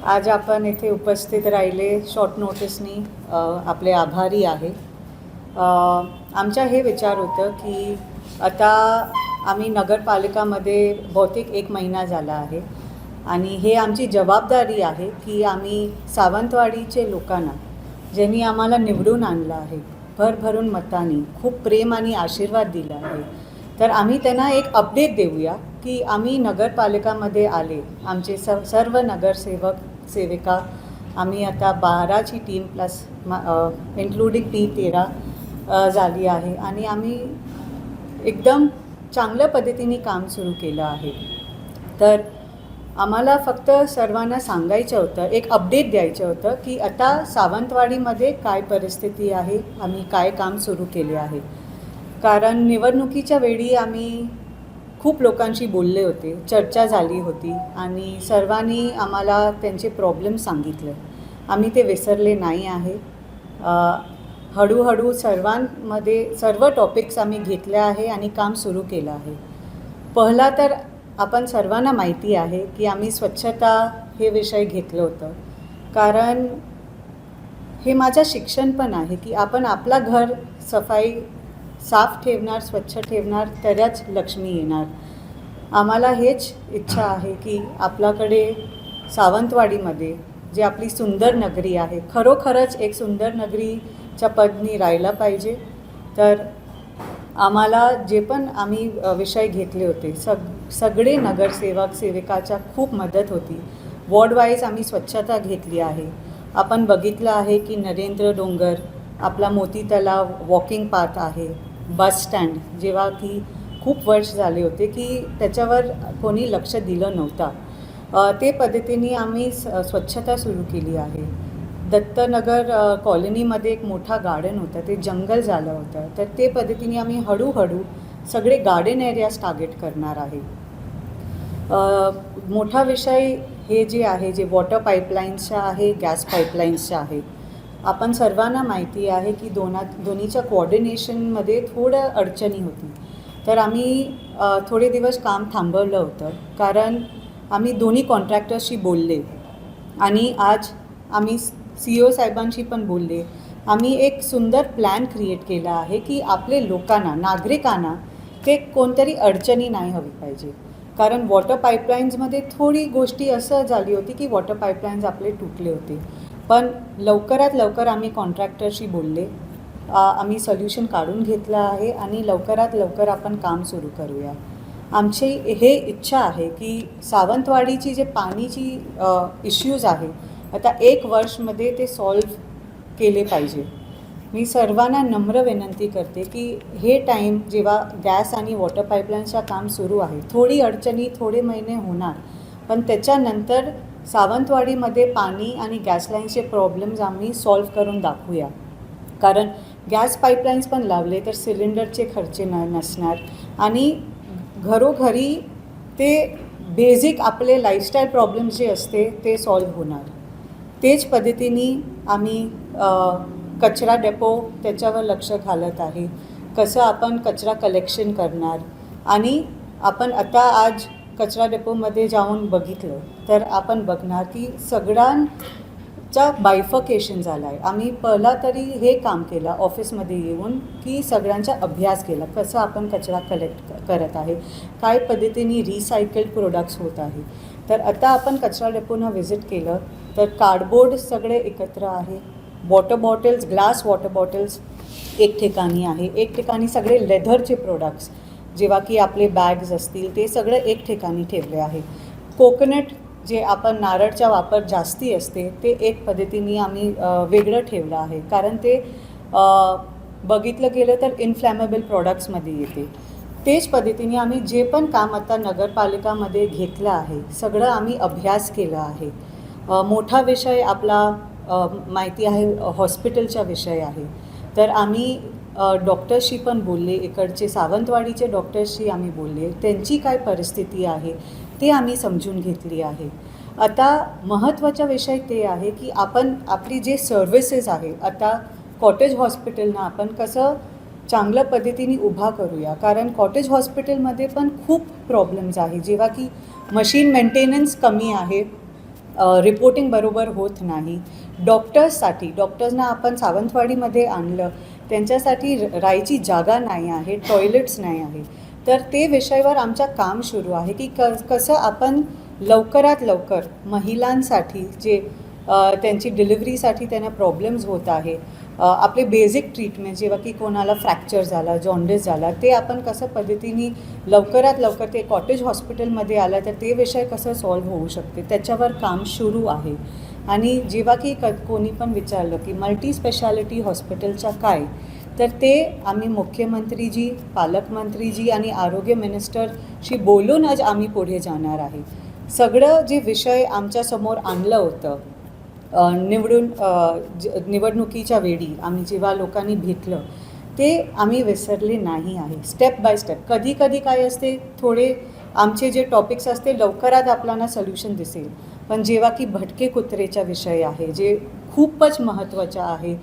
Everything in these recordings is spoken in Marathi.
आज आपण इथे उपस्थित राहिले शॉर्ट नोटिसनी आपले आभारी आहे। आमचा हे विचार होतं की आता आम्ही नगरपालिकामध्ये बहुतेक 1 महिना झाला आहे आणि हे आमची जबाबदारी आहे की आम्ही सावंतवाडीचे लोकांना ज्यांनी आम्हाला निवडून आणलं आहे, भरभरून मतांनी खूप प्रेम आणि आशीर्वाद दिला आहे, तर आम्ही त्यांना एक अपडेट देऊया की आम्ही नगरपालिकामध्ये आले। आमचे सर्व नगरसेवक सेविका आम्ही आता 12ची टीम प्लस इन्क्लुडिंग P13 झाली आहे आणि आम्ही एकदम चांगल्या पद्धतीने काम सुरू केलं आहे। तर आम्हाला फक्त सर्वांना सांगायचं होतं, एक अपडेट द्यायचं होतं की आता सावंतवाडीमध्ये काय परिस्थिती आहे, आम्ही काय काम सुरू केले आहे। कारण निवडणुकीच्या वेळी आम्ही खूप लोकांशी बोलले होते, चर्चा झाली होती आणि सर्वांनी आम्हाला त्यांचे प्रॉब्लेम सांगितले। आम्ही ते विसरले नाही आहे। हळूहळू सर्वांमध्ये सर्व टॉपिक्स आम्ही घेतले आहे आणि काम सुरू केलं आहे। पहिला तर आपण सर्वांना माहिती आहे की आम्ही स्वच्छता हे विषय घेतलं होतं, कारण हे माझं शिक्षण पण आहे की आपण आपला घर सफाई साफ ठेवणार, स्वच्छ ठेवणार तरच लक्ष्मी येणार। आम्हाला हेच इच्छा आहे की आपल्याकडे सावंतवाडीमध्ये जे आपली सुंदर नगरी आहे, खरोखरच एक सुंदर नगरीच्या पदनी राहायला पाहिजे। तर आम्हाला जे पण आम्ही विषय घेतले होते सगळे नगरसेवक सेविकाच्या खूप मदत होती। वॉर्ड वाईज आम्ही स्वच्छता घेतली आहे। आपण बघितलं आहे की नरेंद्र डोंगर, आपला मोती तलाव वॉकिंग पाथ आहे, बस स्टँड जेव्हा की खूप वर्ष झाले होते की त्याच्यावर कोणी लक्ष दिलं नव्हतं, ते पद्धतीने आम्ही स्वच्छता सुरू केली आहे। दत्तनगर कॉलनीमध्ये एक मोठा गार्डन होतं, ते जंगल झालं होतं, तर ते पद्धतीने आम्ही हळूहळू सगळे गार्डन एरियाज टार्गेट करणार आहे। मोठा विषय हे जे आहे, जे वॉटर पाईपलाईन्सचा आहे, गॅस पाईपलाईन्सचा आहे। आपण सर्वांना माहिती आहे की दोन्हीच्या कोऑर्डिनेशनमध्ये थोडं अडचणी होती, तर आम्ही थोडे दिवस काम थांबवलं होतं, कारण आम्ही दोन्ही कॉन्ट्रॅक्टर्सशी बोलले आणि आज आम्ही CEO साहेबांशी पण बोलले। आम्ही एक सुंदर प्लॅन क्रिएट केला आहे की आपले लोकांना, नागरिकांना ते कोणतरी अडचणी नाही हवी पाहिजे। कारण वॉटर पाईपलाईन्समध्ये थोडी गोष्टी असं झाली होती की वॉटर पाईपलाईन्स आपले तुटले होते, पण लवकरात लवकर आम्ही कॉन्ट्रॅक्टरशी बोलले, आम्ही सोल्युशन काढून घेतलं आहे आणि लवकरात लवकर आपण काम सुरू करूया। आमची हे इच्छा आहे की सावंतवाडीची जे पाणीची इश्यूज आहे आता 1 वर्षमध्ये ते सॉल्व केले पाहिजे। मी सर्वांना नम्र विनंती करते की हे टाईम जेव्हा गॅस आणि वॉटर पाईपलाईनचं काम सुरू आहे, थोडी अडचणी थोडे महिने होणार, पण त्याच्यानंतर सावंतवाडीमध्ये पाणी आणि गॅस लाईनचे प्रॉब्लेम्स आम्ही सॉल्व करून दाखवूया। कारण गॅस पाईपलाईन्स पण लावले तर सिलेंडरचे खर्च नसणार आणि घरोघरी ते बेसिक आपले लाईफस्टाईल प्रॉब्लेम्स जे असते ते सॉल्व होणार। तेच पद्धतीने आम्ही कचरा डेपो त्याच्यावर लक्ष घालत आहे, कसं आपण कचरा कलेक्शन करणार। आणि आपण आता आज कचरा डेपोमध्ये जाऊन बघितलं तर आपण बघणार की सगळ्यांचा बायफर्केशन झाला आहे। आम्ही पहिला तरी हे काम केलं ऑफिसमध्ये येऊन की सगळ्यांचा अभ्यास केला, कसं आपण कचरा कलेक्ट करत आहे, काय पद्धतीने रिसायकल्ड प्रोडक्ट्स होत आहे। तर आता आपण कचरा डेपोनं व्हिजिट केलं तर कार्डबोर्ड सगळे एकत्र आहे, water bottles, glass water bottles एक ठिकाणी आहे, एक ठिकाणी सगळे लेदरचे प्रोडक्ट्स जेव्हा की आपले बॅग्स असतील ते सगळे एक ठिकाणी ठेवले आहे। कोकोनट जे आपण नारळचा वापर जास्ती असते ते एक पद्धतीने आम्ही वेगळं ठेवलं आहे, कारण ते बघितलं गेलं तर इन्फ्लॅमेबल प्रॉडक्ट्समध्ये येते। तेच पद्धतीने आम्ही जे पण काम आता नगरपालिकामध्ये घेतलं आहे सगळं आम्ही अभ्यास केला आहे। मोठा विषय आपला माहिती आहे हॉस्पिटलचा विषय आहे, तर आम्ही डॉक्टर्सशी पण बोलले, इकडचे सावंतवाडीचे डॉक्टर्सशी आम्ही बोलले, त्यांची काय परिस्थिती आहे ते आम्ही समजून घेतली आहे। आता महत्त्वाचा विषय ते आहे की आपण आपली जे सर्व्हिसेस आहे आता कॉटेज हॉस्पिटलना आपण कसं चांगल्या पद्धतीने उभा करूया, कारण कॉटेज हॉस्पिटलमध्ये पण खूप प्रॉब्लेम्स आहे, जेव्हा की मशीन मेंटेनन्स कमी आहे, रिपोर्टिंग बरोबर होत नाही. डॉक्टर्सना आपण सावंतवाडीमध्ये आणलं, त्यांच्यासाठी राहायची जागा नाही आहे, टॉयलेट्स नाही आहे. तर ते विषयावर आमचं काम सुरू आहे की कसं आपण लवकरात लवकर महिलांसाठी जे त्यांची डिलिव्हरीसाठी त्यांना प्रॉब्लेम्स होत आहे, आपले बेसिक ट्रीटमेंट जेव्हा की कोणाला फ्रॅक्चर झाला, जॉन्डिस झाला, ते आपण कसं पद्धतीने लवकरात लवकर ते कॉटेज हॉस्पिटलमध्ये आलं तर ते विषय कसं सॉल्व्ह होऊ शकते त्याच्यावर काम सुरू आहे. आणि जेव्हा की कोणी पण विचारलं की मल्टी स्पेशालिटी हॉस्पिटलच्या काय, तर ते आम्ही मुख्यमंत्रीजी, पालकमंत्रीजी आणि आरोग्य मिनिस्टरशी बोलून आज आम्ही पुढे जाणार आहे. सगळं जे विषय आमच्यासमोर आणलं होतं निवडणुकीच्या वेळी आम्ही जेव्हा लोकांनी भेटलं ते आम्ही विसरले नाही आहे. स्टेप बाय स्टेप कधी कधी काय असते, थोडे आमचे जे टॉपिक्स असते लवकरात आपल्याला सोल्युशन दिसेल, पण जेव्हा की भटके कुत्रेचा विषय आहे जे खूपच महत्त्वाचा आहे,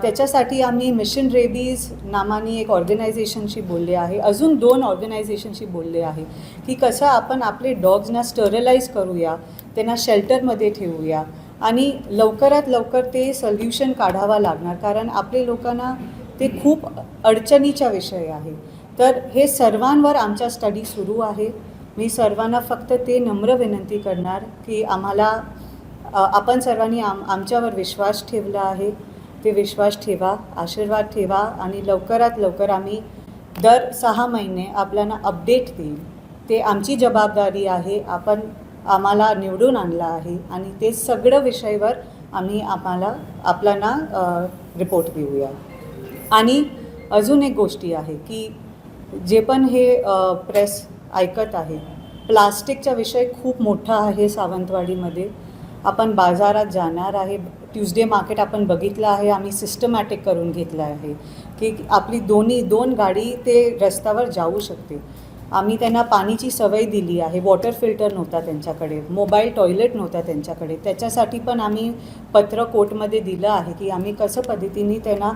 त्याच्यासाठी आम्ही मिशन रेबीज नावाने एक ऑर्गनायझेशनशी बोलले आहे, अजून 2 ऑर्गनायझेशनशी बोलले आहे की कसं आपण आपले डॉग्सना स्टरलाइज करूया, त्यांना शेल्टरमध्ये ठेवूया आणि लवकरात लवकर ते सोल्युशन काढावा लागणार, कारण आपले लोकांना ते खूप अडचणीचा विषय आहे. तर हे सर्वांवर आमचा स्टडी सुरू आहे. मी सर्वांना फक्त ते नम्र विनंती करणार की आपण सर्वांनी आमच्यावर विश्वास ठेवला आहे, ते विश्वास ठेवा, आशीर्वाद ठेवा आणि लवकरात लवकर आम्ही दर 6 महिने आपल्याला अपडेट देईल. ते आमची जबाबदारी आहे. आम्हाला निवडून आणला आहे आणि ते सगळं विषयावर आम्ही आपल्याला रिपोर्ट देऊया. आणि अजून एक गोष्टी आहे की जे पण हे प्रेस ऐकत आहे, प्लास्टिकचा विषय खूप मोठा आहे सावंतवाडीमध्ये. आपण बाजारात जाणार आहे, ट्यूजडे मार्केट आपण बघितलं आहे, आम्ही सिस्टमॅटिक करून घेतलं आहे की आपली 2 गाडी ते रस्त्यावर जाऊ शकते. आम्ही त्यांना पाणीची सवय दिली आहे, वॉटर फिल्टर नव्हता त्यांच्याकडे, मोबाईल टॉयलेट नव्हता त्यांच्याकडे, त्याच्यासाठी पण आम्ही पत्र कोर्टमध्ये दिलं आहे की आम्ही कसं पद्धतीने त्यांना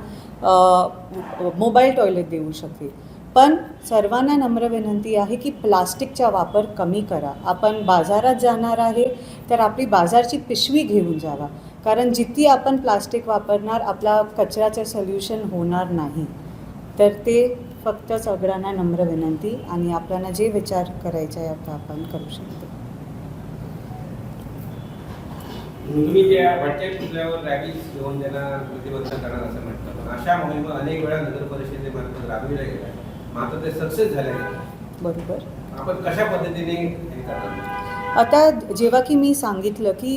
मोबाईल टॉयलेट देऊ शकते. पण सर्वांना नम्र विनंती आहे की प्लास्टिकचा वापर कमी करा. आपण बाजारात जाणार आहे तर आपली बाजारची पिशवी घेऊन जावा, कारण जितकी आपण प्लास्टिक वापरणार आपला कचऱ्याचं सोल्युशन होणार नाही. तर ते फक्त सगळ्यांना नम्र विनंती आणि आपल्याला जे विचार करायचा आहे आता आपण करू शकतो. तुम्ही ज्या भटक्या कुत्र्यावर रॅबीज घेऊन त्यांना प्रतिबंध करणार असं म्हटलं, पण अशा मोहिमा अनेक वेळा नगर परिषदेमार्फत राबविल्या गेल्या, मात्र ते सक्सेस झाले नाही. बरोबर. आपण कशा पद्धतीने हे करणार? आता जेव्हा की मी सांगितलं की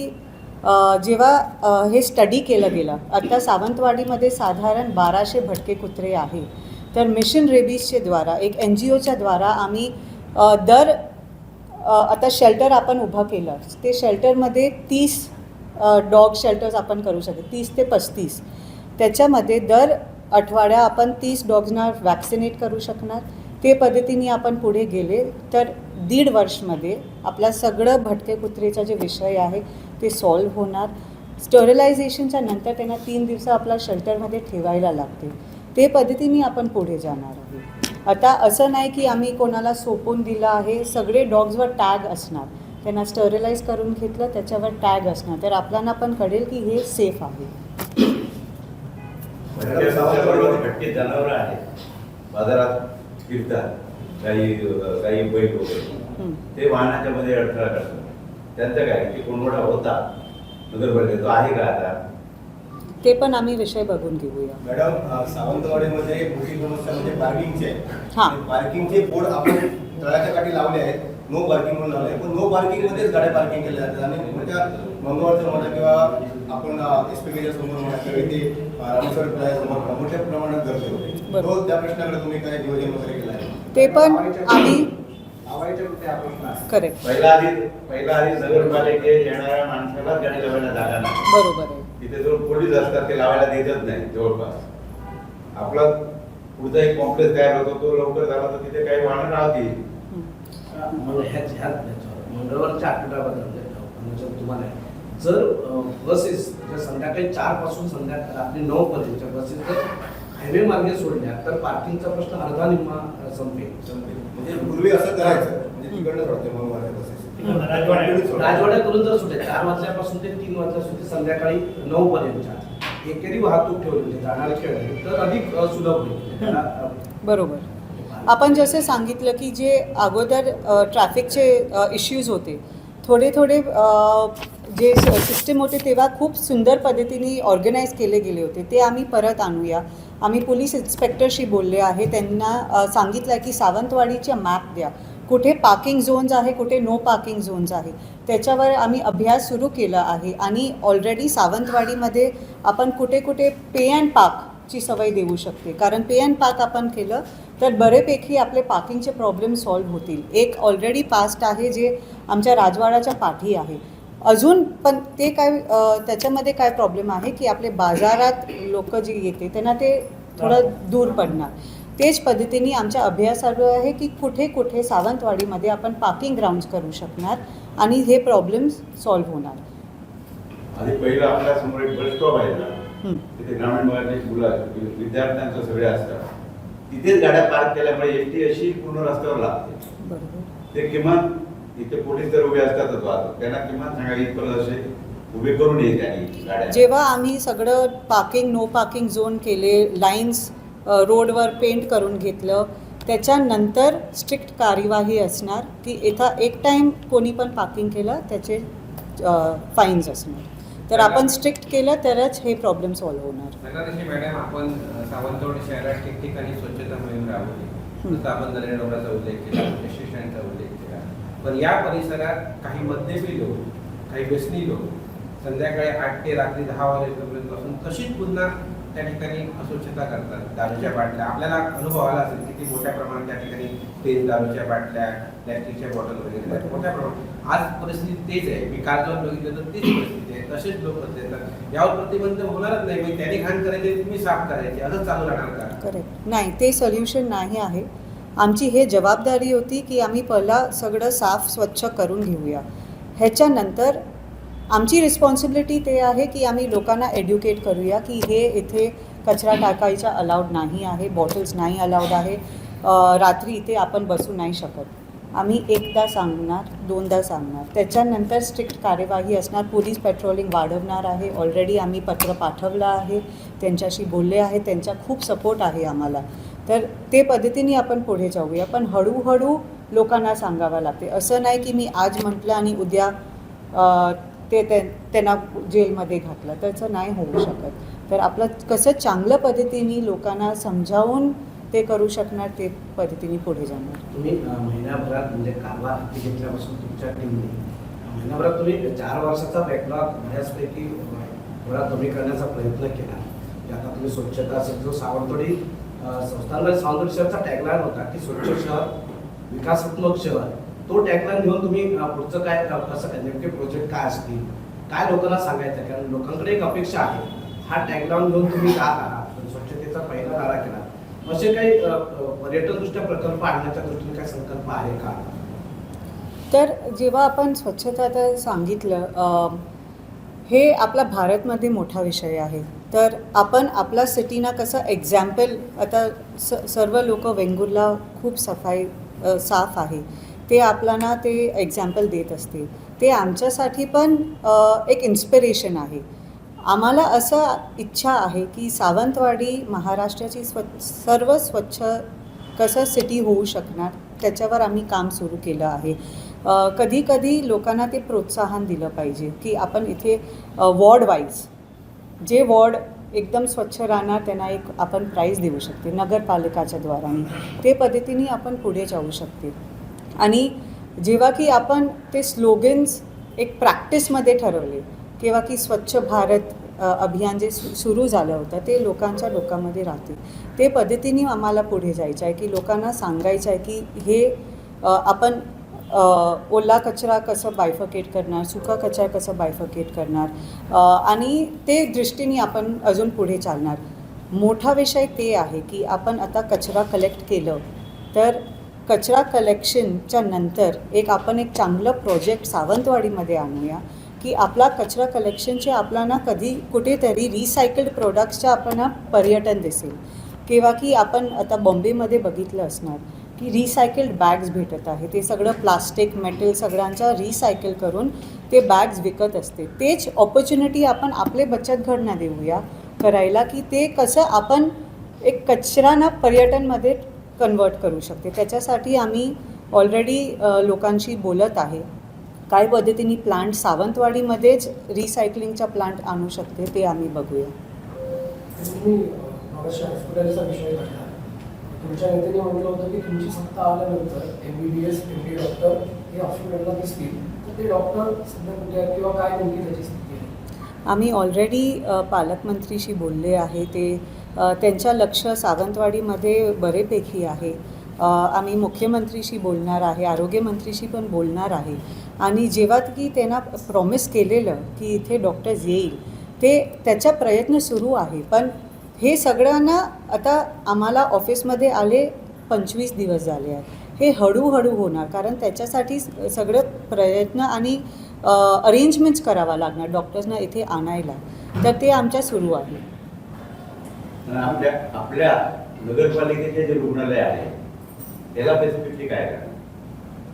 जेव्हा हे स्टडी केलं गेलं, आता सावंतवाडीमध्ये साधारण 1200 भटके कुत्रे आहे. तर मिशन रेबीजचे द्वारा एक NGOच्या द्वारा आम्ही आता शेल्टर आपण उभं केलं, ते शेल्टरमध्ये 30 डॉग शेल्टर्स आपण करू शकतो, 30 ते 35. त्याच्यामध्ये दर आठवड्या आपण 30 डॉग्सना वॅक्सिनेट करू शकणार. ते पद्धतीने आपण पुढे गेले तर 1.5 वर्षमध्ये आपला सगळं भटके कुत्रेचा जे विषय आहे ते सॉल्व्ह होणार. स्टरलायझेशनच्या नंतर त्यांना 3 दिवस आपल्या शेल्टरमध्ये ठेवायला लागते. ते पद्धतीने आपण पुढे जाणार आहे. आता असं नाही की आम्ही कोणाला सोपवून दिलं आहे, सगळे डॉग्सवर टॅग असणार, त्यांना स्टरलाइज करून घेतलं त्याच्यावर टॅग असणार, तर आपल्याला पण कळेल की हे सेफ आहे. भटके जनावर आहेत बाजारात फिरतात, काही बैल वगैरे, ते वाहनाच्या मध्ये अडथळा करतात. त्यांचं काय की कोणकोणा होता नगरपालिका तो आहे का आता? ते पण आम्ही विषय बघून घेऊया. मॅडम, सावंतवाडीमध्ये मोठी समस्या म्हणजे पार्किंगची आहे. हां. पार्किंगचे बोर्ड आपण तळाच्या काठी लावले आहेत, नो पार्किंग म्हणून लावले, पण नो पार्किंगमध्येच गाड्या पार्किंग केल्या जातात. आणि मोठ्या मंगळवारचं म्हणा किंवा आपण SPKच्या समोर म्हणा किंवा इथे रामेश्वर समोर मोठ्या प्रमाणात गर्दी होते. तो त्या प्रश्नाकडे तुम्ही काय नियोजन वगैरे केलं आहे? ते पण आम्ही करेक्ट. पहिला आधी नगरपालिकेत येणाऱ्या माणसाला गाडी लावायला जागा नाही. बरोबर आहे. तिथे जो पोलीस असतात ते लावायला देतच नाही जवळपास. आपला पुढचा एक कॉम्प्लेक्स तयार होतो, तो लवकर झाला तर तिथे काही वाहनं राहतील. मंगळवारच्या आठवड्याबद्दल तुम्हाला जर बसेस संध्याकाळी 4 पासून रात्री 9 पर्यंतच्या बसेस जर हायवे मार्गे सोडल्या तर पार्किंगचा प्रश्न अर्धा निम्मा संपेल. म्हणजे पूर्वी असं करायचं, म्हणजे तिकडनं सोडते मंगळवारच्या बसेस. राजवाड्याकडून जर सुटे 4 वाजल्यापासून ते 3 वाजल्या सुटे संध्याकाळी 9 पर्यंतच्या एकेरी वाहतूक ठेवली म्हणजे जाणारे खेळ तर अधिक सुलभ होईल त्याला, बरोबर. आपण जसं सांगितलं की जे अगोदर ट्रॅफिकचे इश्यूज होते, थोडे जे सिस्टम होते तेव्हा खूप सुंदर पद्धतीने ऑर्गनाईज केले गेले होते, ते आम्ही परत आणूया. आम्ही पोलीस इन्स्पेक्टरशी बोलले आहे, त्यांना सांगितलं आहे की सावंतवाडीच्या मॅप द्या, कुठे पार्किंग झोन्स आहे, कुठे नो पार्किंग झोन्स आहे. त्याच्यावर आम्ही अभ्यास सुरू केला आहे आणि ऑलरेडी सावंतवाडीमध्ये आपण कुठे कुठे पे अँड पार्कची सवय देऊ शकते, कारण पे अँड पार्क आपण केलं तर बरेपैकी आपले पार्किंगचे प्रॉब्लेम सॉल्व्ह होतील. एक ऑलरेडी पास्ट आहे जे आमच्या राजवाड्याच्या पाठी आहे. अजून पण ते काय त्याच्यामध्ये काय प्रॉब्लेम आहे की आपले बाजारात लोक जे येते त्यांना ते थोडं दूर पडणार. तेच पद्धतीने आमच्या अभ्यास चालू आहे की कुठे कुठे सावंतवाडीमध्ये आपण पार्किंग ग्राउंड्स करू शकणार आणि हे प्रॉब्लेम्स सॉल्व्ह होणार. आधी पहिलं आपल्या समोर एक बस स्टॉप आहे ना, तिथे ग्रामीण भागातील मुलं विद्यार्थ्यांचं सगळे असतात, तिथेच गाड्या पार्क केल्यामुळे एसटी अशी पूर्ण रस्त्यावर लागते. बरोबर. ते किमान इथे पोलीस तर उभे असतातच वाहतूक, त्यांना किमान सांगायला इथपर्यंत असे उभे करून येईल त्यांनी गाड्या. जेव्हा आम्ही सगळं पार्किंग नो पार्किंग झोन केले, लाईन्स रोडवर पेंट करून घेतलं, त्याच्यानंतर स्ट्रिक्ट कार्यवाही असणार की इथं एक टाईम कोणी पण पार्किंग केलं त्याचे फाईन्स असणार. तर आपण स्ट्रिक्ट केलं तरच हे प्रॉब्लेम सॉल्व्ह होणार. नगराध्यक्ष मॅडम, आपण सावंतवाडी शहरात ठिकठिकाणी स्वच्छता मोहीम राबवली, जसं आपण दरेड डोंगराचा उल्लेख केला, स्टेशनचा उल्लेख केला, पण या परिसरात काही मद्यपी लोक, काही व्यसनी लोक संध्याकाळी 8 ते रात्री 10 वाजेपर्यंतपासून तशीच पुन्हा त्या ठिकाणी अस्वच्छता करतात. दारूच्या बाटल्या, आपल्याला अनुभव आला असेल किती मोठ्या प्रमाणात त्या ठिकाणी तेल, दारूच्या बाटल्या, प्लॅस्टिकच्या बॉटल वगैरे मोठ्या प्रमाणात. आज परिस्थिती तेच आहे, मी काल जाऊन बघितलं तर तीच परिस्थिती आहे, तसेच लोक येतात. यावर प्रतिबंध होणारच नाही, म्हणजे त्यांनी घाण करायचे तुम्ही साफ करायचे, असंच चालू राहणार का? करेक्ट. नाही, ते सोल्युशन नाही आहे. आमची हे जबाबदारी होती की आम्ही पहिला सगळं साफ स्वच्छ करून घेऊया. ह्याच्यानंतर आमची रिस्पॉन्सिबिलिटी ते आहे की आम्ही लोकांना एड्युकेट करूया की हे इथे कचरा टाकायचा अलाउड नाही आहे, बॉटल्स नाही अलाउड आहे, रात्री इथे आपण बसू नाही शकत. आम्ही एकदा सांगणार, दोनदा सांगणार, त्याच्यानंतर स्ट्रिक्ट कार्यवाही असणार. पोलीस पेट्रोलिंग वाढवणार आहे. ऑलरेडी आम्ही पत्र पाठवलं आहे, त्यांच्याशी बोलले आहे, त्यांचा खूप सपोर्ट आहे आम्हाला. तर ते पद्धतीने आपण पुढे जाऊया, पण हळूहळू लोकांना सांगावं लागते. असं नाही की मी आज म्हटलं आणि उद्या त्यांना जेलमध्ये घातलं, त्याचं नाही होऊ शकत. तर आपलं कसं चांगल्या पद्धतीने लोकांना समजावून ते करू शकणार, ते पद्धतीने पुढे जाणार. तुम्ही महिन्याभरात म्हणजे कारभार हाती घेतल्यापासून तुमच्या टीमने महिन्याभरात तुम्ही 4 वर्षाचा बॅकलॉग बऱ्याचपैकी थोडा कमी करण्याचा प्रयत्न केला. आता तुम्ही स्वच्छता असेल, जो सावंतवाडी संस्थांमध्ये सावंतवाडी शहरचा टॅगलाईन होता की स्वच्छ शहर विकासात्मक शहर, तो टॅगलाईन घेऊन तुम्ही पुढचं काय कसं काय नेमके प्रोजेक्ट काय असतील, काय लोकांना सांगायचं, कारण लोकांकडे एक अपेक्षा आहे. हा टॅगलाईन घेऊन तुम्ही जात आहात, स्वच्छतेचा पहिला दारा केला, असे काही पर्यटनदृष्ट्या प्रकल्प आणण्याच्या दृष्टीने काय संकल्प आहे का? तर जेव्हा आपण स्वच्छता सांगितलं, हे आपला भारतमध्ये मोठा विषय आहे. तर आपण आपल्या सिटीना कसं एक्झाम्पल, आता सर्व लोक वेंगुर्ला खूप साफ आहे, ते आपल्याला ते एक्झाम्पल देत असते. ते आमच्यासाठी पण एक इन्स्पिरेशन आहे. आम्हाला असं इच्छा आहे की सावंतवाडी महाराष्ट्राची सर्व स्वच्छ कसं सिटी होऊ शकणार, त्याच्यावर आम्ही काम सुरू केलं आहे. कधी कधी लोकांना ते प्रोत्साहन दिलं पाहिजे की आपण इथे वॉर्ड वाईज जे वॉर्ड एकदम स्वच्छ राहणार त्यांना एक आपण प्राईज देऊ शकते नगरपालिकाच्या द्वाराने. ते पद्धतीने आपण पुढे जाऊ शकते. आणि जेव्हा की आपण ते स्लोगन्स एक प्रॅक्टिसमध्ये ठरवले, केव्हा की स्वच्छ भारत अभियान जे सुरू झालं होतं ते लोकांच्या डोक्यामध्ये राहते. ते पद्धतीने आम्हाला पुढे जायचं आहे की लोकांना सांगायचं आहे की हे आपण ओला कचरा कसं बायफकेट करणार, सुका कचरा कसं बायफकेट करणार, आणि ते दृष्टीने आपण अजून पुढे चालणार. मोठा विषय ते आहे की आपण आता कचरा कलेक्ट केलं तर कचरा कलेक्शनच्या नंतर आपण एक चांगलं प्रोजेक्ट सावंतवाडीमध्ये आणूया की आपला कचरा कलेक्शनचे आपल्याला कधी कुठेतरी रिसायकल्ड प्रोडक्ट्सच्या आपल्याला पर्यटन दिसेल. किंवा की आपण आता बॉम्बेमध्ये बघितलं असणार की रिसायकल्ड बॅग्स भेटत आहे. ते सगळं प्लास्टिक मेटल सगळ्यांचा रिसायकल करून ते बॅग्स विकत असते. तेच ऑपॉर्च्युनिटी आपण आपले बचत गटांना देऊया करायला, की ते कसं आपण एक कचराना पर्यटनमध्ये कन्वर्ट करू शकते. त्याच्यासाठी आम्ही ऑलरेडी लोकांशी बोलत आहे. काय पद्धतीने प्लांट सावंतवाडीमध्येच रिसायकलिंगचा प्लांट आणू शकते ते आम्ही बघूया. तुम्ही मगाशी हॉस्पिटलचा विषय काढला. तुमच्या नेत्याने म्हटलं होतं की तुमची सत्ता आल्यानंतर MBBS MD डॉक्टर हे हॉस्पिटलला दिसतील, तर ते डॉक्टर सध्या कुठे आहेत किंवा काय नेमकी त्याची स्थिती आहे? आम्ही ऑलरेडी पालकमंत्रीशी बोलले आहे. ते त्यांच्या लक्ष सावंतवाडीमध्ये बरेपैकी आहे. आम्ही मुख्यमंत्रीशी बोलणार आहे, आरोग्यमंत्रीशी पण बोलणार आहे. आणि जेव्हा की त्यांना प्रॉमिस केलेलं की इथे डॉक्टर्स येईल, ते त्याचा प्रयत्न सुरू आहे. पण हे सगळ्यांना आता आम्हाला ऑफिसमध्ये आले 25 दिवस झाले आहे. हे हळूहळू होणार, कारण त्याच्यासाठी सगळं प्रयत्न आणि अरेंजमेंट्स करावा लागणार डॉक्टर्सना इथे आणायला. तर ते आमच्या सुरू आहे. आपल्या नगरपालिकेचे जे रुग्णालय आहे त्याला स्पेसिफिकली काय करा,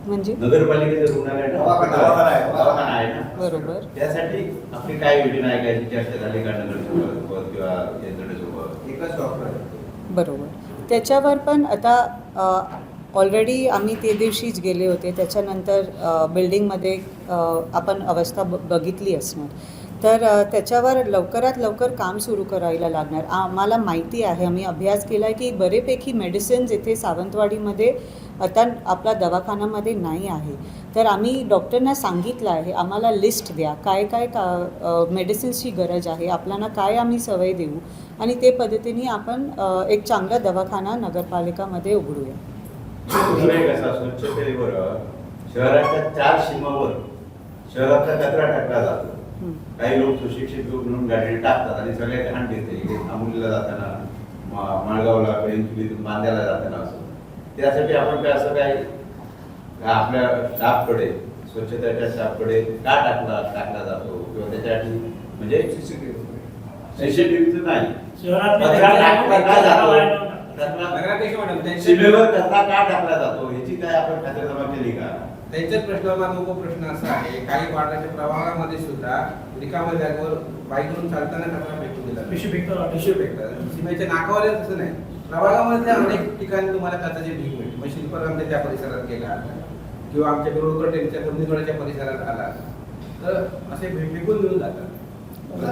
म्हणजे नगरपालिकेचं रुग्णालय दवाखाना आहे ना, बरोबर. त्यासाठी आपली काय योजना आहे, काय चर्चा झाली का नगरसोबत किंवा यंत्रणेसोबत? एकच डॉक्टर बरोबर. त्याच्यावर पण आता ऑलरेडी आम्ही ते दिवशीच गेले होते. त्याच्यानंतर बिल्डिंगमध्ये आपण अवस्था बघितली असणार. तर त्याच्यावर लवकरात लवकर काम सुरू करायला लागणार. आम्हाला माहिती आहे, आम्ही अभ्यास केला आहे की बरेपैकी मेडिसिन्स इथे सावंतवाडीमध्ये आता आपला दवाखान्यामध्ये नाही आहे. तर आम्ही डॉक्टरना सांगितलं आहे, आम्हाला लिस्ट द्या, काय काय मेडिसिन्सची गरज आहे, आपल्याला काय आम्ही सवय देऊ आणि ते पद्धतीने आपण एक चांगला दवाखाना नगरपालिकामध्ये उघडूया. कसा स्वच्छतेवर शहराच्या 4 सीमावर शहराचा कचरा टाकला जातो. काही लोक सुशिक्षित लोक म्हणून गाडीने टाकतात आणि सगळे घाण दिसते. आंबोलीला जाताना, माळगावला, पेंचुलीतून बांद्याला जाताना असं. त्यासाठी आपण काय असं काय आपल्या स्टाफकडे, स्वच्छतेच्या स्टाफकडे का टाकला जातो किंवा त्याच्यासाठी म्हणजे सीसीटीव्हीचं नाही, कचरा टाकला का जातो, नगराध्यक्ष मॅडम सीमेवर कचरा का टाकला जातो ह्याची काय आपण खातरजमा केली का? त्यांच्याच प्रश्नाला प्रश्न असा आहे, काही वार्डाच्या प्रभागामध्ये सुद्धा रिकाम्या जागेवर बाईकवरून चालताना कचरा फेकून दिला, पिशवी फेकतात. सीमेच्या नाकावर तसं नाही, प्रभागामध्ये अनेक ठिकाणी तुम्हाला कचऱ्याची ढीग मिळते. मग शिल्परामच्या त्या परिसरात गेला किंवा आमच्या बिरोडकरच्या कुंदीगडाच्या परिसरात आला तर असे फेकून देऊन जातात.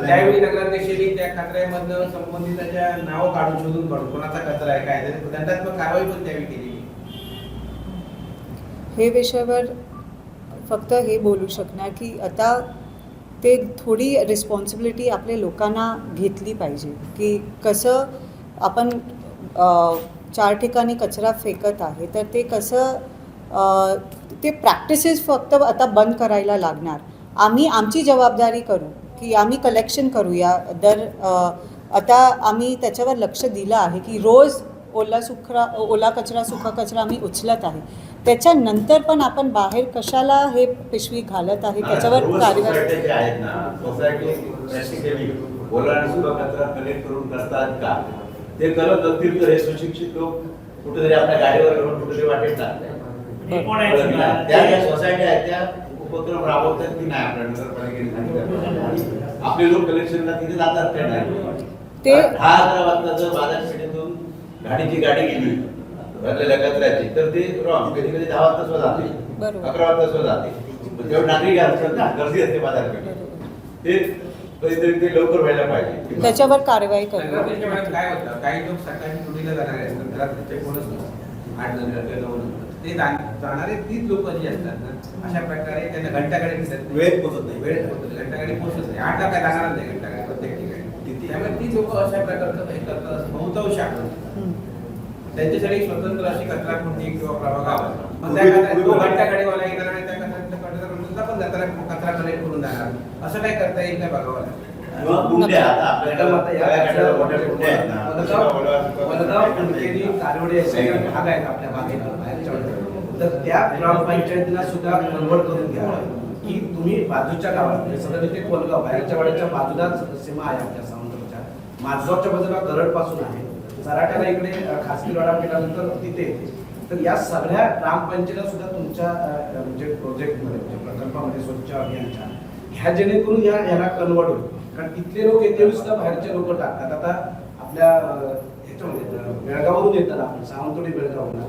त्यावेळी नगराध्यक्षांनी त्या कचऱ्यामधनं संबंधिताच्या नावं काढून शोधून कोणाचा कचरा आहे काय तरी दंडात्मक कारवाई पण त्यावेळी केली. हे विषयावर फक्त हे बोलू शकणार की आता ते थोडी रिस्पॉन्सिबिलिटी आपल्या लोकांना घेतली पाहिजे की कसं आपण 4 ठिकाणी कचरा फेकत आहे. तर ते कसं ते प्रॅक्टिसेस फक्त आता बंद करायला लागणार. आम्ही आमची जबाबदारी करू की आम्ही कलेक्शन करूया. आता आम्ही त्याच्यावर लक्ष दिलं आहे की रोज ओला कचरा सुका कचरा आम्ही उचलत आहे. त्याच्यानंतर पण आपण बाहेर कशाला हे पिशवी घालत आहे त्याच्यावर कारवाई आहेत ना. सोसायटी प्रॅक्टिकली ओला आणि सुका कचरा कलेक्ट करून करतात का? ते करत असतील तर हे सुशिक्षित लोक कुठेतरी आपल्या गाडीवर घेऊन कुठेतरी वाटेत टाकतात. त्या ज्या सोसायटी आहेत त्या उपक्रम राबवतात की नाही आपल्या नगरपालिकेने? आपले लोक कलेक्शनला तिथे जातात का नाही? ते 10-11 वाजता जर बाजारपेठेतून गाडीची गाडी गेली भरलेल्या कचऱ्याची तर ते रॉंग. कधी कधी 10 वाजता सुद्धा जाते, 11 वाजता सुद्धा जाते. तेव्हा नागरिक असतात ना, गर्दी असते बाजारपेठेत. ते कधीतरी ते लवकर व्हायला पाहिजे. त्याच्यावर कारवाई करू. काय होतं, काही लोक सकाळी ड्युटीला जाणारे असतात, घरात त्याचे कोणच नसतं. 8 नंतर किंवा 9 नंतर ते जाणारे तीच लोक जी असतात ना, अशा प्रकारे त्यांना घंटागाडी दिसत नाही, वेळेत पोहोचत नाही. वेळेत पोहोचत नाही, घंटागाडी पोहोचत नाही. 8 ला काय जाणार नाही घंटागाडी प्रत्येक ठिकाणी. त्यामुळे ती लोक अशा प्रकारचं हे करतात बहुतांश आपण त्यांच्यासाठी स्वतंत्र अशी कचरा कुंडी किंवा प्रभागावर मग त्या तो घंटागाडीवाला येणार आणि त्या कचरा पण जाताना कचरा कलेक्ट करून जाणार. असं काय करता येईल काय बघावं लागेल. किंवा कुंड्या आता आपल्याकडे आहेत ना, भाग आहेत आपल्या बागेला बाहेरच्या तर त्या ग्रामपंचायतीला सुद्धा कन्वर्ट करून घ्या की तुम्ही बाजूच्या गावात म्हणजे सगळं तिथे कोलगाव बाहेरच्या वाड्याच्या बाजूलाच सीमा आहे आपल्या सावंतवाडीच्या. माझगावच्या बाजूला गरड पासून आहे, सराट्याला इकडे खासगी वाडा केल्यानंतर तिथे तर या सगळ्या ग्रामपंचायतीला सुद्धा तुमच्या म्हणजे प्रोजेक्टमध्ये म्हणजे प्रकल्पामध्ये स्वच्छ अभियानच्या ह्या जेणेकरून याला कन्वर्ट होईल. कारण इथले लोक येते सुद्धा बाहेरचे लोक टाकतात. आता आपल्या ह्याच्यामध्ये बेळगाववरून येतात, आपण सावंतवाडी बेळगावला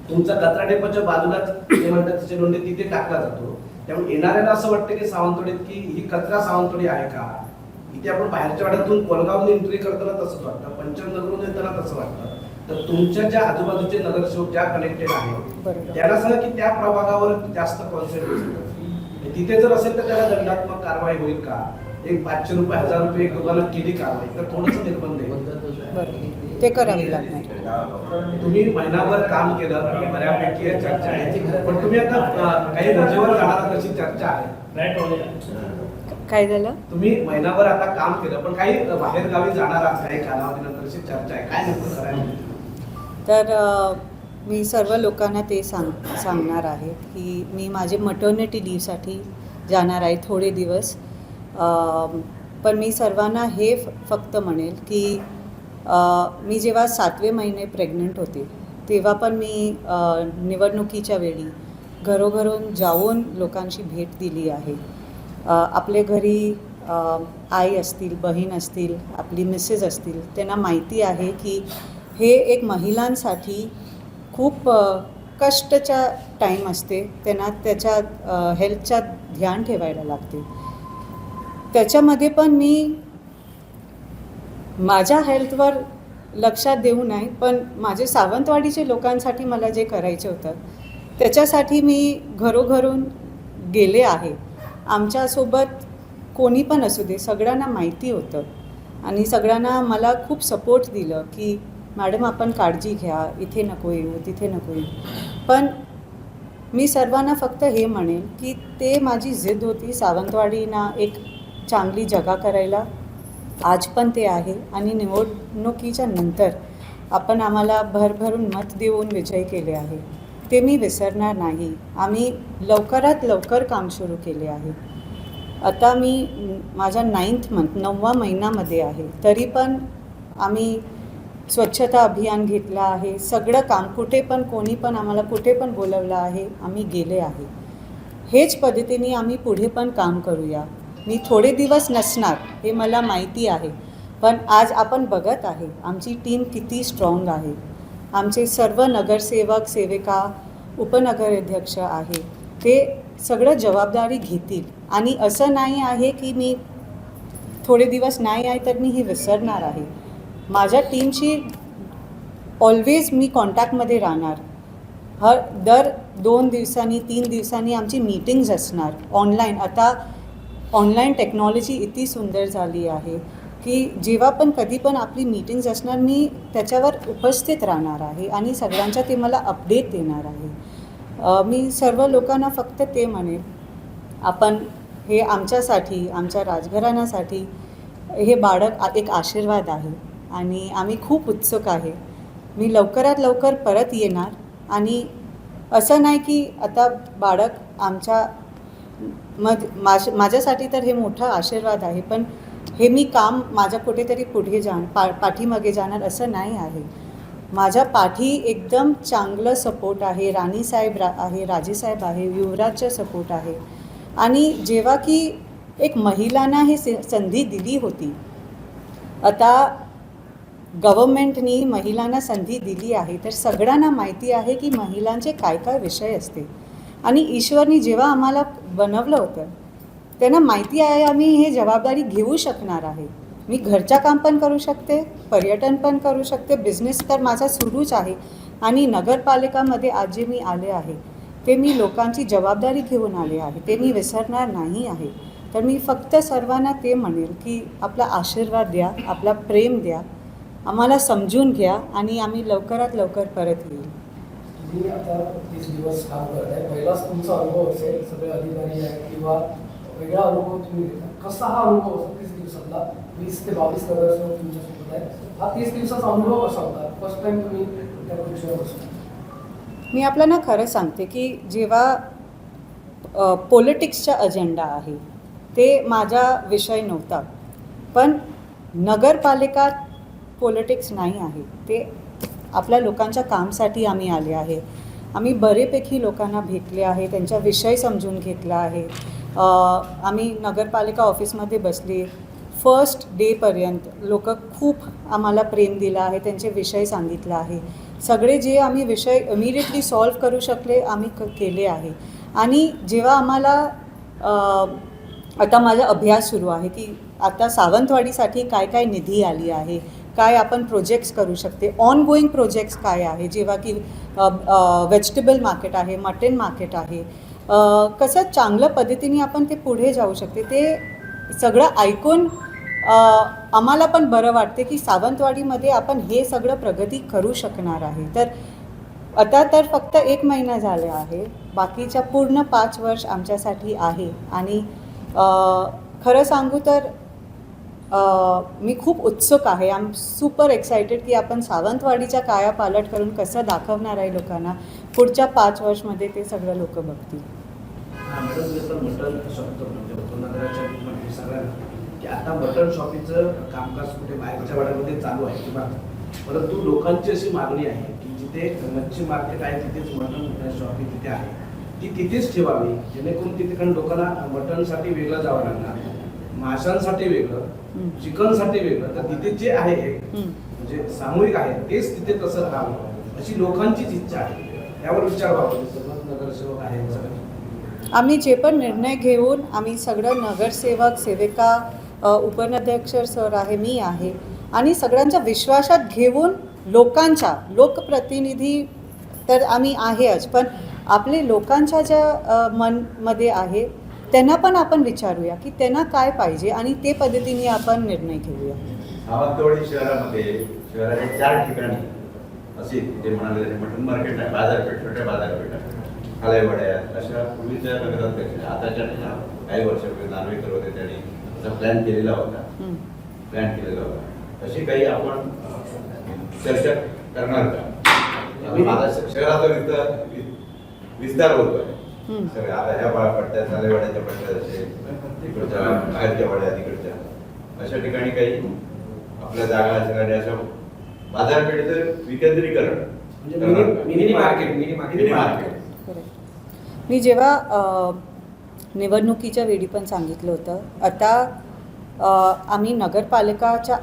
तुमचा कचरा डेपोच्या बाजूलाच ते म्हणतात तिचे लोंढे तिथे टाकला जातो. त्यामुळे येणाऱ्याला असं वाटतं की सावंतवाडीत की ही कचरा सावंतवाडी आहे का. इथे आपण बाहेरच्या वाड्यातून कोलगावून एंट्री करताना तसंच वाटतं, पंचमनगरहून येताना तसं वाटतं. तर तुमच्या ज्या आजूबाजूचे नगरसेवक ज्या कनेक्टेड आहेत बरोबर. त्याला सांगा की त्या प्रभागावर जास्त कॉन्सन्ट्रेट तिथे जर असेल तर त्याला दंडात्मक कारवाई होईल का. एक 500 रुपये 1000 रुपये एक दोघांना केली कारवाई तर थोडंसं निर्बंध आहे. बरोबर, ते करावे लागणार. तुम्ही महिनाभर काम केलं आणि बऱ्यापैकी आहे, चर्चा आहे. पण तुम्ही आता काही रजेवर जाणार तशी चर्चा आहे. काय झालं? तुम्ही महिनाभर आता काम केलं पण काही बाहेर गावी जाणार आहात काही कालावधीनंतर अशी चर्चा आहे. काय नेमकं करायला? तर मी सर्व लोकांना ते सांगणार आहे की मी माझे मटर्निटी लीवसाठी जाणार आहे थोडे दिवस. पण मी सर्वांना हे फक्त म्हणेल की मी जेव्हा 7वे महिने प्रेग्नंट होते तेव्हा पण मी निवडणुकीच्या वेळी घरोघरून जाऊन लोकांची भेट दिली आहे. आपले घरी आई असतील, बहीण असतील, आपली मिसेस असतील, त्यांना माहिती आहे की हे एक महिलांसाठी खूप कष्टाचा टाईम असते. त्यांना त्याच्या हेल्थचा ध्यान ठेवायला लागते. त्याच्यामध्ये पण मी माझ्या हेल्थवर लक्षात देऊ नाही, पण माझे सावंतवाडीचे लोकांसाठी मला जे करायचं होतं त्याच्यासाठी मी घरोघरून गेले आहे. आमच्यासोबत कोणी पण असू दे, सगळ्यांना माहिती होतं आणि सगळ्यांना मला खूप सपोर्ट दिलं की मॅडम आपण काळजी घ्या, इथे नको येऊ, तिथे नको येऊ. पण मी सर्वांना फक्त हे म्हणेल की ते माझी जिद्द होती सावंतवाडीना एक चांगली जागा करायला. आज पण ते आहे आणि निवडणुकीच्या नंतर आपण आम्हाला भरभरून मत देऊन विजय केले आहे, ते मी विसरणार नाही. आम्ही लवकरात लवकर काम सुरू केले आहे. आता मी माझ्या 9वा महिन्यामध्ये आहे, तरी पण आम्ही स्वच्छता अभियान घेतलं आहे. सगळं काम कुठे पण कोणी पण आम्हाला कुठे पण बोलवलं आहे, आम्ही गेले आहे. हेच पद्धतीने आम्ही पुढे पण काम करूया. मी थोडे दिवस नसणार हे मला माहिती आहे, पण आज आपण बघत आहे आमची टीम किती स्ट्रॉंग आहे. आमचे सर्व नगरसेवक सेविका उपनगराध्यक्ष आहे ते सगळं जबाबदारी घेतील. आणि असं नाही आहे की मी थोडे दिवस नाही आहे तर मी हे विसरणार आहे. माझ्या टीमशी ऑलवेज मी कॉन्टॅक्टमध्ये राहणार. दर 2 दिवसांनी 3 दिवसांनी आमची मीटिंग्ज असणार ऑनलाईन. आता ऑनलाईन टेक्नॉलॉजी इतकी सुंदर झाली आहे की जेव्हा पण कधी पण आपली मीटिंग्ज असणार मी त्याच्यावर उपस्थित राहणार आहे आणि सगळ्यांच्या ते मला अपडेट देणार आहे. मी सर्व लोकांना फक्त ते म्हणेन, आपण हे आमच्यासाठी, आमच्या राजघराण्यासाठी हे बाळक एक आशीर्वाद आहे आणि आम्ही खूप उत्सुक आहे. मी लवकरात लवकर परत येणार आणि असं नाही की आता बाळक आमच्या माझ्यासाठी तर हे मोठा आशीर्वाद आहे, पण हे मी काम माझ्या कुठेतरी पुढे पाठीमागे जाणार असं नाही आहे. माझ्या पाठी एकदम चांगलं सपोर्ट आहे. राणीसाहेब आहे, राजेसाहेब आहे, युवराजचा सपोर्ट आहे. आणि जेव्हा की एक महिलांना ही संधी दिली होती, आता गव्हर्मेंटनी महिलांना संधी दिली आहे, तर सगळ्यांना माहिती आहे की महिलांचे काय काय विषय असते. आणि ईश्वरनी जेव्हा आम्हाला बनवलं होतं त्यांना माहिती आहे आम्ही हे जबाबदारी घेऊ शकणार आहे. मी घरचं काम पण करू शकते, पर्यटन पण करू शकते, बिझनेस तर माझा सुरूच आहे. आणि नगरपालिकामध्ये आज जे मी आले आहे ते मी लोकांची जबाबदारी घेऊन आले आहे, ते मी विसरणार नाही आहे. तर मी फक्त सर्वांना ते म्हणेल की आपला आशीर्वाद द्या, आपला प्रेम द्या, आम्हाला समजून घ्या आणि आम्ही लवकरात लवकर परत येईल. तुम्ही आता 30 दिवस काम करत आहे, पहिलाच तुमचा अनुभव असेल, सगळे अधिकारी आहेत किंवा वेगळा अनुभव तुम्ही घेता. कसा हा अनुभव होता 30 दिवसातला? 20 ते 22 नगरसेवक तुमच्यासोबत आहे, हा 30 दिवसाचा अनुभव कसा होता? फर्स्ट टाइम तुम्ही त्या पोझिशनवर बसला. मी आपल्याला खरं सांगते की जेव्हा पॉलिटिक्सचा अजेंडा आहे ते माझा विषय नव्हता, पण नगरपालिका पॉलिटिक्स नाही आहे, ते आपल्या लोकांच्या कामसाठी आम्ही आले आहे. आम्ही बरेपैकी लोकांना भेटले आहे, त्यांचा विषय समजून घेतला आहे. आम्ही नगरपालिका ऑफिसमध्ये बसले, फर्स्ट डेपर्यंत लोक खूप आम्हाला प्रेम दिलं आहे, त्यांचे विषय सांगितलं आहे. सगळे जे आम्ही विषय इमिडिएटली सॉल्व करू शकले आम्ही केले आहे. आणि जेव्हा आम्हाला आता माझा अभ्यास सुरू आहे की आता सावंतवाडीसाठी काय काय निधी आली आहे, काय आपण प्रोजेक्ट्स करू शकते, ऑनगोईंग प्रोजेक्ट्स काय आहे, जेव्हा की व्हेजिटेबल मार्केट आहे, मटन मार्केट आहे, कसं चांगल्या पद्धतीने आपण ते पुढे जाऊ शकते, ते सगळं ऐकून आम्हाला पण बरं वाटते की सावंतवाडीमध्ये आपण हे सगळं प्रगती करू शकणार आहे. तर आता तर फक्त 1 महिना झाला आहे, बाकीच्या पूर्ण 5 वर्ष आमच्यासाठी आहे. आणि खरं सांगू तर मी खूप उत्सुक आहे. आय एम सुपर एक्सायटेड की आपण सावंतवाडीच्या कायापालट करून कसं दाखवणार आहे लोकांना. पुढच्या 5 वर्षमध्ये ते सगळं लोक बघतील. मटन शॉप म्हणजे सगळ्यांना की आता मटन शॉपीचं कामकाज कुठे बाहेरच्या वाड्यामध्ये चालू आहे किंवा परंतु लोकांची अशी मागणी आहे की जिथे मच्छी मार्केट आहे तिथेच मटन शॉपी तिथे आहे, ती तिथेच ठेवावी, जेणेकरून तिथे कारण लोकांना मटनसाठी वेगळं जावं लागणार, माशांसाठी वेगळं, चिकनसाठी वेगळं. तर तिथे जे आहे म्हणजे सामूहिक आहे तेच तिथे तसं राहावं अशी लोकांचीच इच्छा आहे. यावर विचार व्हावा. नगरसेवक आहे सगळे आम्ही जे पण निर्णय घेऊन आम्ही सगळं नगरसेवक, सेविका, उपनध्यक्ष सर आहे, मी आहे, आणि सगळ्यांच्या विश्वासात घेऊन लोकप्रतिनिधी तर आम्ही आहेच, पण आपले लोकांच्या ज्या मनमध्ये आहे त्यांना पण आपण विचारूया की त्यांना काय पाहिजे आणि ते पद्धतीने आपण निर्णय घेऊया. सावंतवाडी शहराच्या 4 ठिकाणी असे ते म्हणाले मटन मार्केट आहे, बाजारपेठ, छोट्या बाजारपेठा, खालायवाड्यात अशा पूर्वीच्या नगराध्यक्ष आताच्या काही वर्षापूर्वी नार्वेकर होते, त्यांनी असा प्लॅन केलेला होता. अशी काही आपण चर्चा करणार का? माझा शहराचा विस्तार होतोय सगळे. आता ह्या पट्ट्यात, खालायवाड्याच्या पट्ट्यात असेल, तिकडच्या बाहेरच्या वाड्या, तिकडच्या अशा ठिकाणी काही आपल्या जागा असणारे अशा बाजारपेठेचं विकेंद्रीकरण मिनी मार्केट. मी जेव्हा निवडणुकीच्या वेळी पण सांगितलं होतं, आता आम्ही नगरपालिकाच्या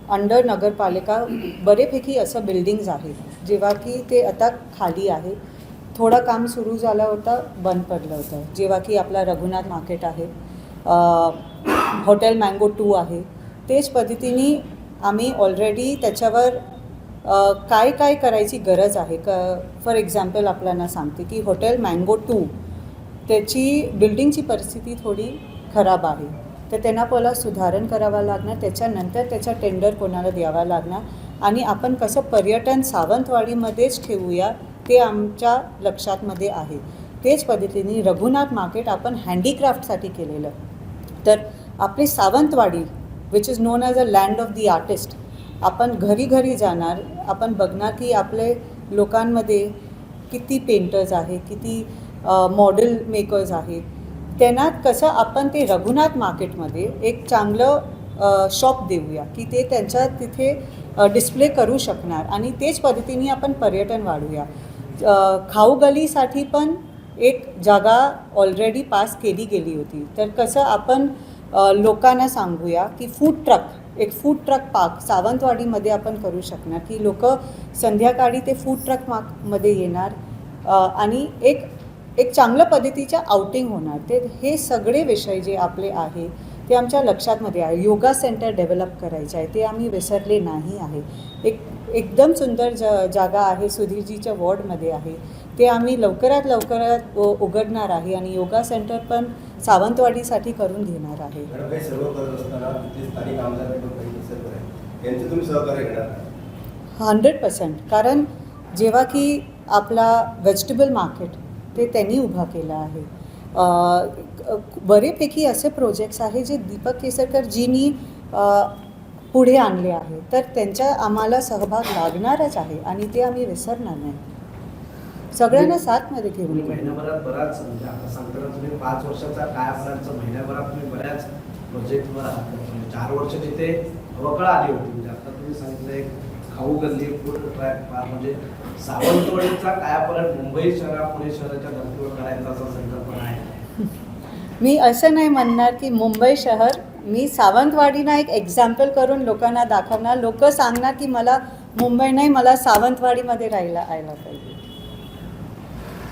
अंडर नगरपालिका बरेपैकी असं बिल्डिंग्ज आहेत जेव्हा की ते आता खाली आहे. थोडं काम सुरू झालं होतं, बंद पडलं होतं. जेव्हा की आपला रघुनाथ मार्केट आहे, हॉटेल मँगो 2 आहे, तेच पद्धतीने आम्ही ऑलरेडी त्याच्यावर काय काय करायची गरज आहे. फॉर एक्झाम्पल आपल्याला सांगते की हॉटेल मँगो 2 त्याची बिल्डिंगची परिस्थिती थोडी खराब आहे, तर त्यांना पहिला सुधारण करावं लागणार, त्याच्यानंतर त्याचा टेंडर कोणाला द्यावा लागणार, आणि आपण कसं पर्यटन सावंतवाडीमध्येच ठेवूया ते आमच्या लक्षातमध्ये आहे. तेच पद्धतीने रघुनाथ मार्केट आपण हँडीक्राफ्टसाठी केलेलं. तर आपली Sawantwadi which is non as a land of the artist, आपण घरी घरी जाणार, आपण बघणार की आपले लोकांमध्ये किती पेंटर्स आहेत, किती मॉडेल मेकर्स आहेत. त्यांना कसं आपण ते रघुनाथ मार्केटमध्ये एक चांगलं शॉप देऊया की ते त्यांच्या तिथे डिस्प्ले करू शकणार, आणि तेच पद्धतीने आपण पर्यटन वाढूया. खाऊ गलीसाठी पण एक जागा ऑलरेडी पास केली गेली होती, तर कसं आपण लोकांना सांगूया की एक फूड ट्रक पार्क सावंतवाडीमध्ये आपण करू शकणार, की लोक संध्याकाळी ते फूड ट्रक मध्ये येणार आणि एक चांगल्या पद्धतीच्या आउटिंग होणार. ते हे सगळे विषय जे आपले आहे ते आमच्या लक्षातमध्ये आहे. योगा सेंटर डेव्हलप करायचं आहे, ते आम्ही विसरले नाही आहे. एकदम सुंदर जागा आहे, सुधीरजीच्या वॉर्डमध्ये आहे, ते आम्ही लवकरात उघडणार आहे, आणि योगा सेंटर पण सावंतवाडीसाठी करून घेणार आहे. हे सर्व करत असताना तिथे स्थानिक आमदार यांचं तुम्ही सहकार्य घेणार 100%. कारण जेव्हा की आपला व्हेजिटेबल मार्केट ते त्यांनी उभा केला आहे. बरेपैकी असे प्रोजेक्ट्स आहे जे दीपक केसरकरजींनी पुढे आणले आहे, तर त्यांचा आम्हाला सहभाग लागणारच आहे आणि ते आम्ही विसरणार नाही. सगळ्यांना साथमध्ये घेऊन महिन्याभरात बराच म्हणजे आता सांगताना तुम्ही 5 वर्षाचा कायापालटचा महिन्याभरात तुम्ही बऱ्याच प्रोजेक्टवर आहात. 4 वर्ष जिथे अवकळा आली होती, म्हणजे आता तुम्ही सांगितलं एक खाऊ गल्ली फूड ट्रॅक फार म्हणजे सावंतवाडीचा कायापालट मुंबई शहरा पुणे शहराच्या धर्तीवर करायचा असा संकल्पना आहे. मी असं नाही म्हणणार की मुंबई शहर, मी सावंतवाडीना एक एक्झाम्पल करून लोकांना दाखवणार. लोक सांगणार की मला मुंबई नाही, मला सावंतवाडीमध्ये यायला पाहिजे.